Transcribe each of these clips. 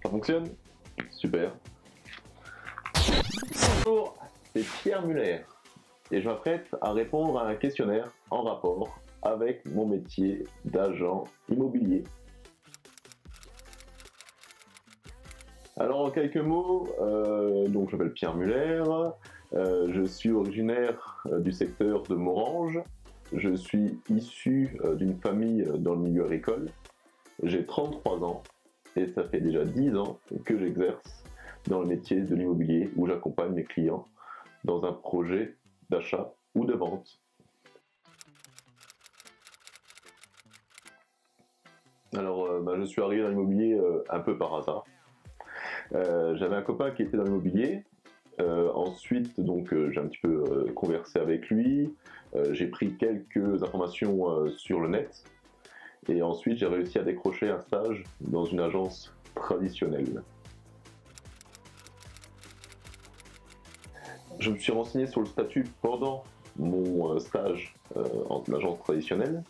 Ça fonctionne? Super. Bonjour, c'est Pierre Muller et je m'apprête à répondre à un questionnaire en rapport avec mon métier d'agent immobilier. Alors en quelques mots, donc je m'appelle Pierre Muller, je suis originaire du secteur de Morange, je suis issu d'une famille dans le milieu agricole, j'ai 33 ans et ça fait déjà 10 ans que j'exerce dans le métier de l'immobilier où j'accompagne mes clients dans un projet d'achat ou de vente. Alors je suis arrivé dans l'immobilier un peu par hasard. J'avais un copain qui était dans l'immobilier. Ensuite, donc, j'ai un petit peu conversé avec lui. J'ai pris quelques informations sur le net. Et ensuite, j'ai réussi à décrocher un stage dans une agence traditionnelle. Je me suis renseigné sur le statut pendant mon stage en agence traditionnelle.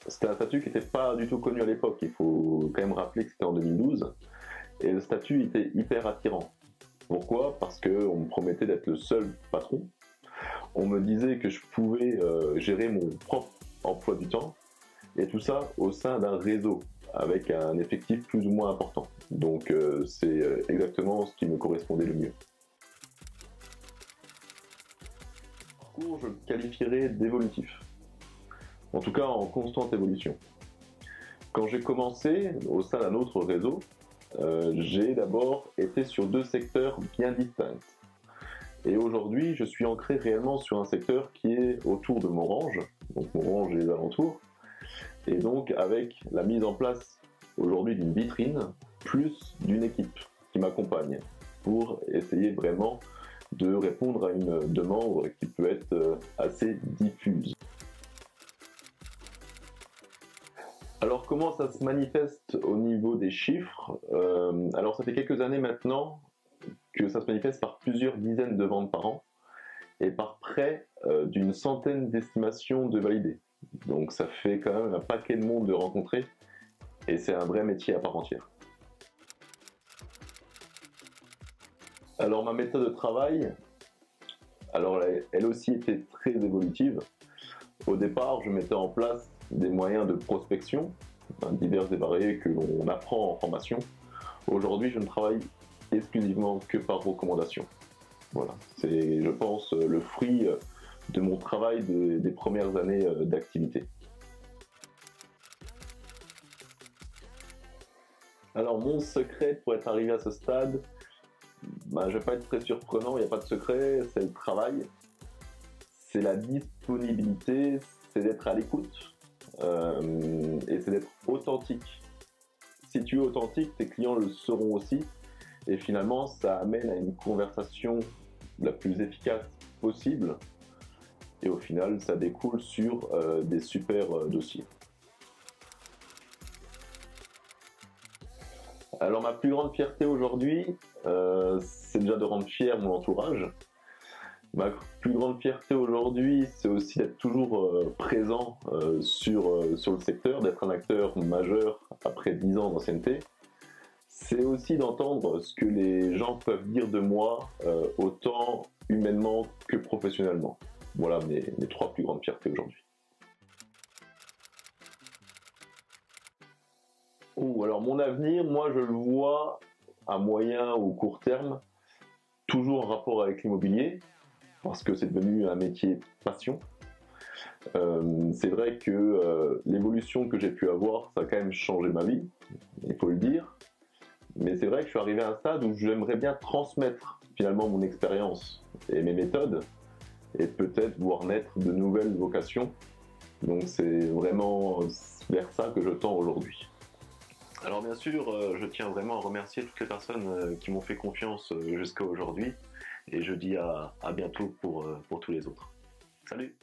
C'était un statut qui n'était pas du tout connu à l'époque. Il faut quand même rappeler que c'était en 2012. Et le statut était hyper attirant. Pourquoi? Parce qu'on me promettait d'être le seul patron. On me disait que je pouvais gérer mon propre emploi du temps. Et tout ça au sein d'un réseau avec un effectif plus ou moins important. Donc c'est exactement ce qui me correspondait le mieux. Le parcours, je le qualifierais d'évolutif. En tout cas en constante évolution. Quand j'ai commencé au sein d'un autre réseau, j'ai d'abord été sur deux secteurs bien distincts. Et aujourd'hui, je suis ancré réellement sur un secteur qui est autour de Morange, donc Morange et les alentours, et donc avec la mise en place aujourd'hui d'une vitrine, plus d'une équipe qui m'accompagne, pour essayer vraiment de répondre à une demande qui peut être assez diffuse. Alors comment ça se manifeste au niveau des chiffres? Alors ça fait quelques années maintenant que ça se manifeste par plusieurs dizaines de ventes par an et par près d'une centaine d'estimations de validées. Donc ça fait quand même un paquet de monde de rencontrer et c'est un vrai métier à part entière. Alors ma méthode de travail, alors elle aussi était très évolutive. Au départ, je mettais en place des moyens de prospection, divers et variés que l'on apprend en formation. Aujourd'hui, je ne travaille exclusivement que par recommandation. Voilà, c'est, je pense, le fruit de mon travail des premières années d'activité. Alors, mon secret pour être arrivé à ce stade, je ne vais pas être très surprenant, il n'y a pas de secret, c'est le travail, c'est la disponibilité, c'est d'être à l'écoute. Et c'est d'être authentique. Si tu es authentique, tes clients le seront aussi. Et finalement, ça amène à une conversation la plus efficace possible. Et au final, ça découle sur des super dossiers. Alors ma plus grande fierté aujourd'hui, c'est déjà de rendre fier mon entourage. Ma plus grande fierté aujourd'hui, c'est aussi d'être toujours présent sur le secteur, d'être un acteur majeur après 10 ans d'ancienneté. C'est aussi d'entendre ce que les gens peuvent dire de moi, autant humainement que professionnellement. Voilà mes trois plus grandes fiertés aujourd'hui. Alors mon avenir, moi je le vois à moyen ou court terme, toujours en rapport avec l'immobilier, parce que c'est devenu un métier passion. C'est vrai que l'évolution que j'ai pu avoir, ça a quand même changé ma vie, il faut le dire. Mais c'est vrai que je suis arrivé à un stade où j'aimerais bien transmettre finalement mon expérience et mes méthodes, et peut-être voir naître de nouvelles vocations. Donc c'est vraiment vers ça que je tends aujourd'hui. Alors bien sûr, je tiens vraiment à remercier toutes les personnes qui m'ont fait confiance jusqu'à aujourd'hui. Et je dis à bientôt pour tous les autres. Salut!